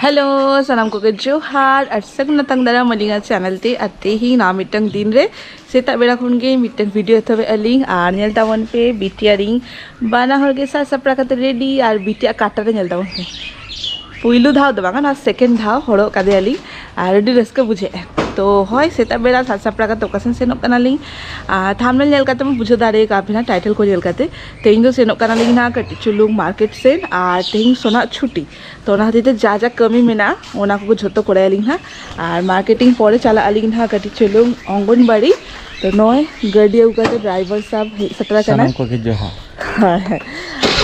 Hello सनम को जोहार और सगुन तंग दारा मलिंगा चैनल ते अते ही ना मिटंग दिन रे सेता बेड़ा खुन गे मिटंग वीडियो तबे अलिंग आर नेल तावन पे बिटिया रिंग बाना हर के सा सपरा कते रेडी और बिटिया काटा रे नेल तावन पे पुइलु धाव दो बांगा ना सेकंड धाव हड़ो कादे अलिंग और रेडी रस्का बुझे तो हय सेता बेड़ा सा सपरा का तोकासन सेनो कनालिंग थामनेल नेल काते म बुझो दारे का फिना टाइटल को नेल काते तेहिं दो सेनो कनालिंग ना कटि चुलुंग मार्केट सेन और तेहिं सोना छुट्टी तो ना हतीते जा जा कमी मेना ओना को झोतो कोड़े अलिंग ना और मार्केटिंग परे चला अलिंग ना कटि चुलुंग अंगनबाड़ी तो नय गाड़ी उकाते ड्राइवर साहब सतरा कना सनम को जोहार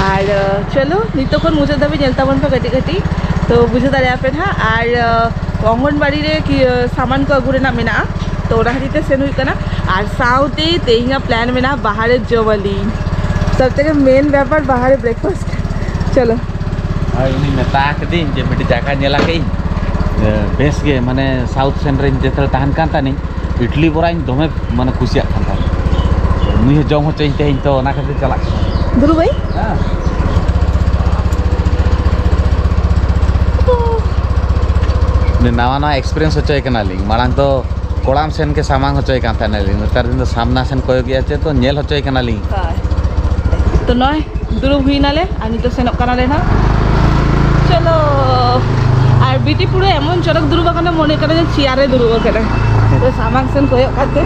और चलो नितो कोन मुझे दबे नेलता बन पे कटि कटि तो बुझे दारे आपे ना और अंगनबाड़ी रे कि सामान को अगुरे ना मेना तो ओना हतीते सेन हुई कना और साउते तेहिंगा प्लान मेना बाहर जोवली सब तक मेन व्यापार बाहर ब्रेकफास्ट चलो और उनी मेता कदिन जे मिडी जागा नेला कई बेस गे माने साउथ सेन रे जेतल ताहन कान तानी इडली बोरा इन दमे माने खुशिया खान ता मुई जम हो चई तेहिं तो ओना खातिर चला गुरु भाई हां ने नवा नवा एक्सपीरियंस होचय कना लिंग मांग तो कोड़ाम सेन के सामान होचय कान ताने लिंग तार दिन तो सामना सेन कोय गया चे तो नेल होचय कना लिंग तो नय दुरु हुई नाले आनी तो सेनक कना लेना चलो और बीटी पुरो एमन चरक दुरुबा कना मने करे चियारे दुरुबा करे तो सामान सेन कोय काते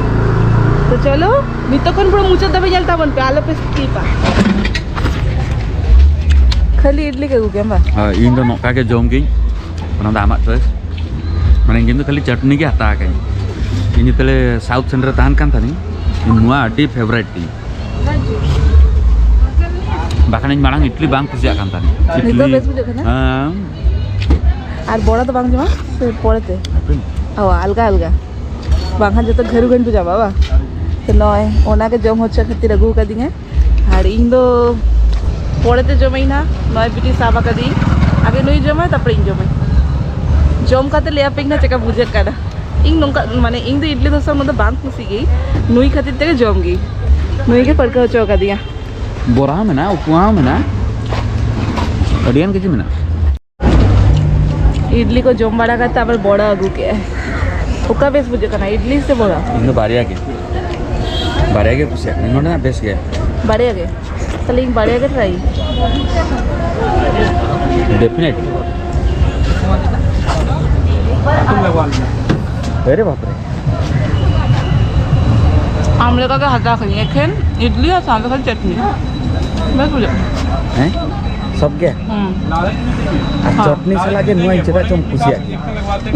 तो चलो नितकन पुरो मुचा दबे जलता बन पे आलो पे टीपा खाली इडली के गुके बा हां इन दो नोका के जोम गिन ओना दामा चॉइस माने इन दो खाली चटनी के हता के इन तले साउथ सेंटर तान कान थानी इन नुआ अडी फेवरेट टी बाखान इन मांग इडली बांग खुशिया कान तानी इडली बेस बुझे खाना हां और बड़ा तो बांग जमा से पड़ते ओ अलगा अलगा बांगा जतो घर गन बुझा बाबा तो नय ओना के जम होचा खातिर अगु का दिए और इन दो पड़ते जमैना नय बिटी साबा का दी आगे नई जमा तपरे इन जमा जम काते ले आपेक ना चका बुझे कादा इन नोका माने इन दो इडली डोसा मत बांग खुशी गई नई खातिर ते जम गई नई के पड़का चौका दिया बोरा में ना उपवा में ना अडियन के में ना इडली को जम बड़ा का तब बड़ा अगु के ओका बेस बुझे कना इडली से बड़ा इन बारिया के खुशिया इन ना बेस के बाड़े के चल इन बाड़े के ट्राई डेफिनेटली अरे बाप रे हम लोग का हटा खनी एखन इडली और साथ में चटनी बस बुझे हैं सब के चटनी सला के नुआ इचरा चम खुशिया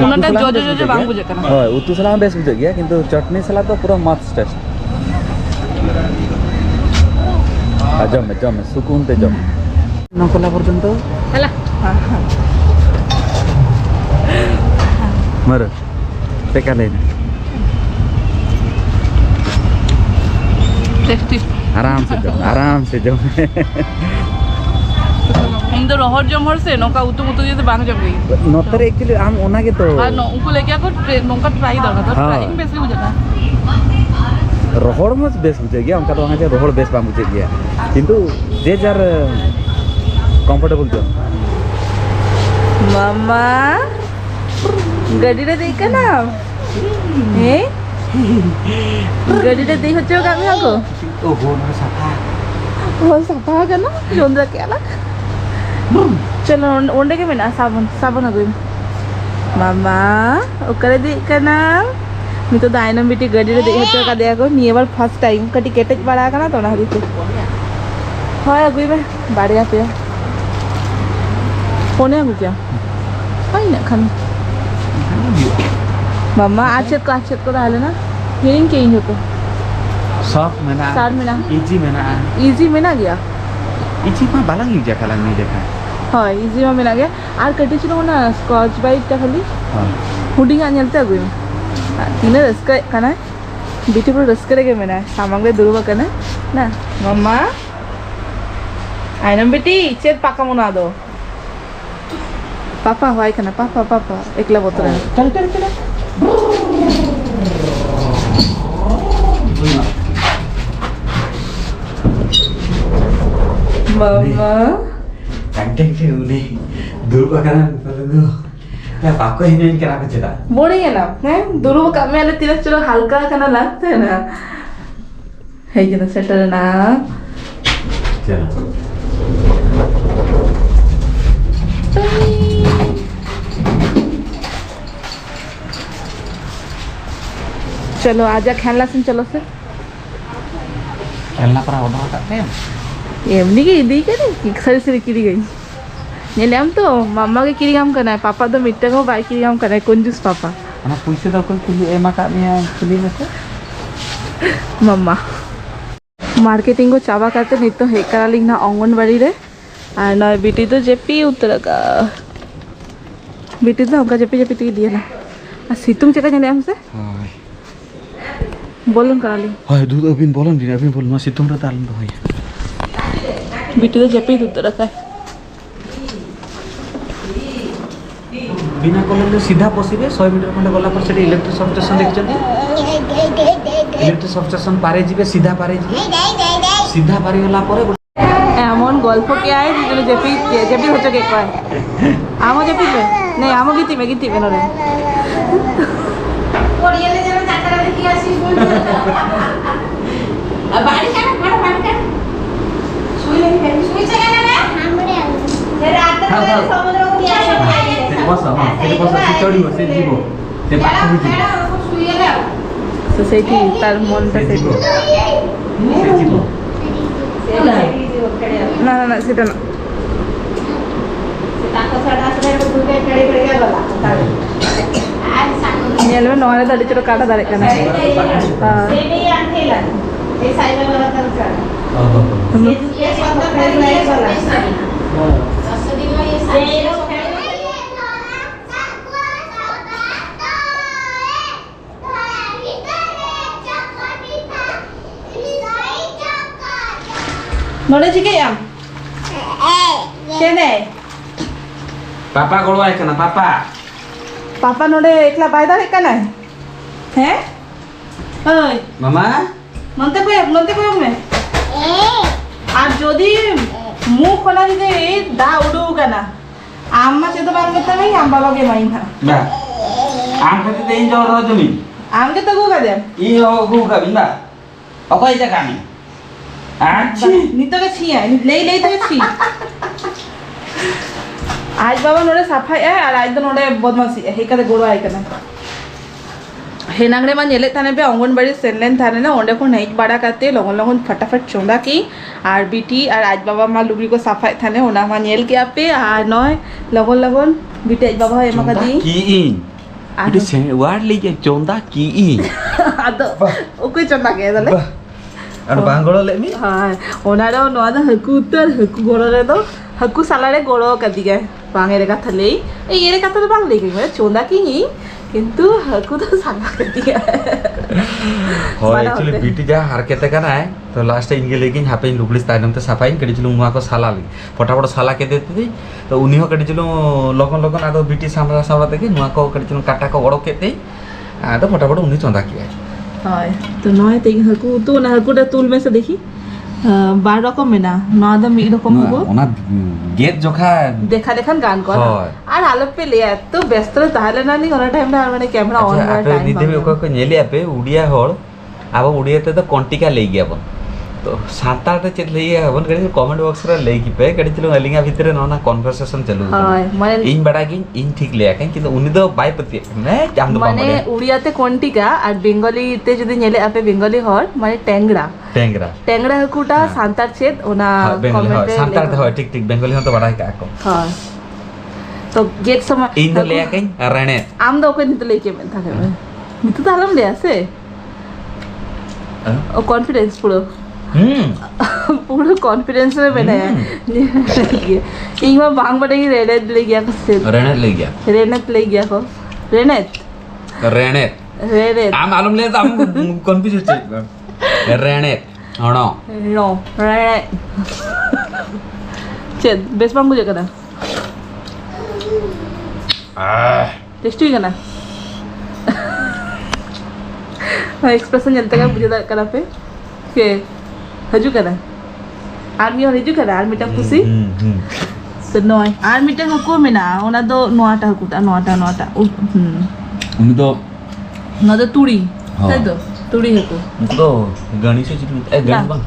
उनटा जो जो बांग बुझे कना हां उतु सला बेस बुझे गया किंतु चटनी सला तो पूरा मस्त टेस्ट जम सुकून ते जम नकला पर्यंत हला हां मर ते का लेना टेस्टी आराम से जम इन दो रोहर जमहर से नौका उतु मुतु जे बांग जम गई नोतर एक्चुअली हम ओना के तो हां नो उनको लेके आको नौका ट्राई दो तो ट्राइंग बेस बुझे ना रोहड़ मत बेस बुझे गया उनका तो वहां के रोहड़ बेस बांग बुझे गया किंतु जे जार कंफर्टेबल जो मामा गाड़ी रे देख ना ए गाड़ी रे देख होचो का में को ओहो ना सफा वो सफा का ना जोंद्रा के अलग चलो ओंडे के में ना साबुन अगुई मामा ओकरे देख ना मी तो दाइनम बेटी गाड़ी रे देख होचो का देखो नी बार फर्स्ट टाइम कटी केटेज बड़ा का ना तो ना हरिते हाय अगुई में बाड़िया पे फोने अगु क्या हाय ना खान मामा आचत को डाले ना हिरिंग के इन होतो सॉफ्ट में ना सार में ना इजी में ना गया इजी में बाला नहीं जा खाला नहीं देखा हां इजी में ना गया और कटी छिलो ना स्कॉच ब्राइट टा खाली हां हुडिंग आनलते अगुई तीन रस्का कना बीटी पुरो रस्का रे मेना सामंगे दुरुबा कना ना मम्मा आइनम बेटी चेत पाका मना दो पापा होय कना पापा एकला बोतरा चल मम्मा कंटेंट के उन्हें दूर पकड़ना पड़ेगा क्या पापा ही नहीं करा के चला बोले है ना हैं दोनों का में आले तिरक चलो हल्का करना लगता है ना है ये ना सेटल ना चलो चलो आजा खेलना सिन चलो से खेलना पड़ा उड़ा करते हैं एमनी के दी करे एक सारी से किरी गई नेले हम तो मम्मा के किरी काम करना है पापा तो मिट्टे को बाइक किरी काम करना है कंजूस पापा ana puisi dah kau kulit emak kami yang kulit macam मम्मा मार्केटिंग को चाबा करते नहीं तो हे करा लिंग ना आंगनबाड़ी रे और ना बेटी तो जेपी उतर का बेटी तो हमका जेपी जेपी ती दिया ना और सितुंग चेका जाने हमसे hai बोलन करा लिंग hai dulu abin bolan masih tunggu dalam tu hai बेटी तो जेपी उतर का बिना कॉलेज में सीधा पशिबे 100 मीटर खंडे गला पर से इलेक्ट्रिक सब स्टेशन देख चंदी इलेक्ट्रिक सब स्टेशन पारे जीबे सीधा पारे जीबे सीधा पारे गला पर एमन गल्प के आए जो जेपी जेपी होचे के कय आमो जेपी पे नहीं आमो गीती में नरे कोरियाले जरा जाकरा देखि आसी बोल बाड़ी का सुई नहीं सुई चला ना हमरे रात में समुद्र को दिया बस हां तेरे पास से चढ़ी हो से जीवो ते पास में जीवो तो सेठी तार मन ता सेठी से जीवो ना ना ना सेटा ना ताको सडा सडा को दुके खड़े खड़े गला आज सांगो नेल में नोरे दड़ी चलो काटा दारे कना हां सेठी आंथेला ए साइबा वाला कर ये सब खड़े खड़े गला 10 दिन में ये साइबा नोले चिके याम केने पापा गोळवा आहे ना पापा पापा नोले एकला बायदा है कना हैं ओय मामा नंते को में আর যদি মুখ খোলা দিতে দা উড়ু কেনা আম্মা সে তো বাংলা নাই আম বাবাকে মাইন না না আম খেতে দেই যাও রজমি আমকে তো গুগা দে ই ও গুগা বিনা অকই জায়গা আমি আচ্ছা নিতো কে ছিয়া লেই তো ছি आज बाबा नोड़े सफाई है और आज तो नोड़े बदमाशी है हे कदे गोड़ो आय कना हे नांगरे मान येले थाने पे आंगनबाड़ी सेनलेन थाने ना ओंडे को नहीं बड़ा करते लोगन लोगन फटाफट चोंदा की और बीटी और आज बाबा मा लुबरी को सफाई थाने ओना मान येल के आपे और नय लोगन लोगन बीटी आज बाबा एमा का दी की इन इट से वार लेके चोंदा की इन आदो ओके चोंदा के दले और बांगड़ो ले मी हां ओनारो नोदा हकु उतर हकु गोड़ो रे दो हकु सालारे गोड़ो का दिगे बांगे रे कथा ले ए ये रे कथा तो बांग लेके गए चोंदा की ही किंतु हकु तो साला कर दिया हो एक्चुअली बीटी जा हार केते कना है तो लास्ट इनके लेकिन हापे लुगड़ी ताइनम ते सफाई कड़ी चलू मुआ को साला ली फटाफट साला के देते थी तो उन्हीं को कड़ी चलू लोगन लोगन आदो बीटी सामरा सामरा देके मुआ को कड़ी चलू काटा को बड़ो केते तो फटाफट उन्हीं चोंदा किया हाय तो नय ते हकु तो ना हकु दा तुल में से देखी 12 রকম না নদা মি রকম হবো ওনা গেট জোখা দেখা দেখান গান কর আর আলো पे ले এত ব্যস্ত তাহলে না নি ওনা টাইম না মানে ক্যামেরা অন করার টাইম নিদেবে ওকে কো নেলি আপে উড়িয়া হল আব উড়িয়াতে তো কন্টিকা লই গিয়া বন तो साताटे चेत लई हवन कड़ी कमेंट बॉक्स रे लई की पे कड़ी चलो अलिंगा भीतर नोना कन्वर्सेशन चलू हाय माने इन बड़ा की इन ठीक ले आके कि उनी तो बाय पति मैं जाम दो माने उड़ियाते कोंटिका और बेंगली ते जदी नेले आपे बेंगली हर माने टेंगड़ा टेंगड़ा हकुटा सांतार चेत ओना कमेंट सांतार हो ठीक ठीक बेंगली हो तो बड़ा का को हां तो गेट समय इन तो ले आके रणे आम दो को नित लेके में थाके नित तो आलम ले आसे ओ कॉन्फिडेंस पूरा पूरा कॉन्फिडेंस में बैठा है एक बार बांग बटे की रेनेट ले गया को रेनेट आम मालूम ले तो हम कंफ्यूज हो रेनेट नो रेनेट चल बेस बांग मुझे करना टेस्टी करना एक्सप्रेशन जनता का मुझे करना पे के हजू करा आर्मी और हजू करा आर्मी टा खुशी तो नॉय आर मिटन हको मेना ओना दो नोआटा हकुटा नोआटा उन तो ना तो तुड़ी हाँ। ताई तो तुड़ी हको तो गणी से चिट ए गणी बंग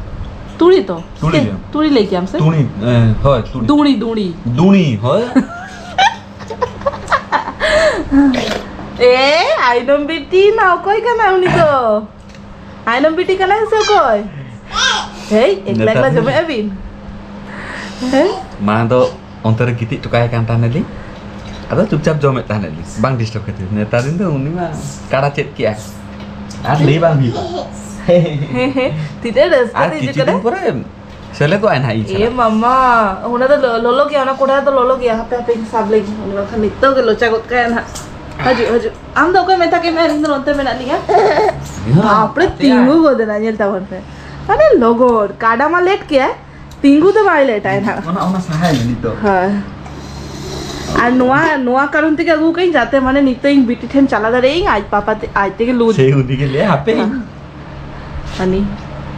तुड़ी तो तुड़ी ले। तुड़ी लेके हमसे तुणी হয় তুড়ি दूड़ी দুনি হয় ए आइनम बेटी ना कोई का ना उनी तो आइनम बेटी का ना से कोई हे एकला जमे अबिन हे मा तो ontere giti tukai kan taneli ado chupchap jome taneli bang disturb kete neta din to uni ma kada chet kia ar li bang bi tidak ada ar kichi din pore sele ko an hai ए मम्मा होना तो लोलो गया ना कोड़ा तो लोलो गया पे पे हिसाब लगी उन खान नित्तो के लोचा गोत का ना हजू आम दो को मेता के मैं इंदर अंतर में ना लिया आपरे तिंगु को देना येलता वन पे अरे लोगोर काडा मा लेट किया तिंगु तो मार लेट है ना ona ona sahai ni to हाँ আর নোয়া কারণ থেকে আগু কই যাতে মানে নিতে ইং বিটি ঠেন চালা দাঁড়ে ইং আজ পাপা আজ থেকে লুজ sei uni ke le hape अनि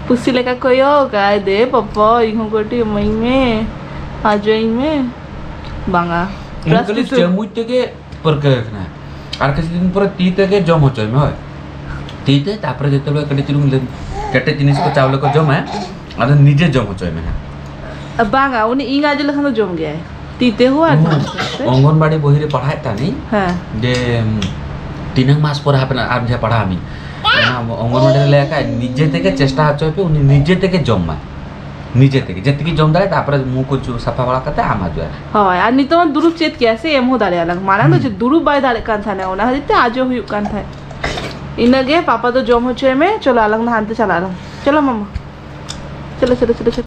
पुसी लेका कयो गाय दे पप्पा इहो गोटी मई में आजई में बांगा Ingkali jamu tege pergerak na. Ar kasi din pore ti tege jom hocoy me hoy. Ti te tapre jetebe kade chirung len kete jinis ko chawle ko jom hai. Ado nije jom hocoy me na. बांगा उन्हें इंग आज लखन तो जम गया है तीते हुआ অঙ্গনবাড়ি বহিরে পড়ায় তা নেই हाँ যে 3 মাস পরে আপনার আর যে পড়া আমি অঙ্গনবাড়ির লেখায় নিজে থেকে চেষ্টা হচ্ছে উনি নিজে থেকে জমায় নিজে থেকে যেতিকি জম দাঁড়ায় তারপরে মুখ সাফা বাড়া করতে আমা যায় हाँ यार नहीं तो दुरुप चेत किया से एम हो दाड़े अलग माना तो दुरुप बाय दाड़े कान था ना उन्हें हजते आज हुई कान था इनगे पापा तो जम हो में चलो अलग ना हांते चला रहा चलो मम्मा चलो चलो चलो चलो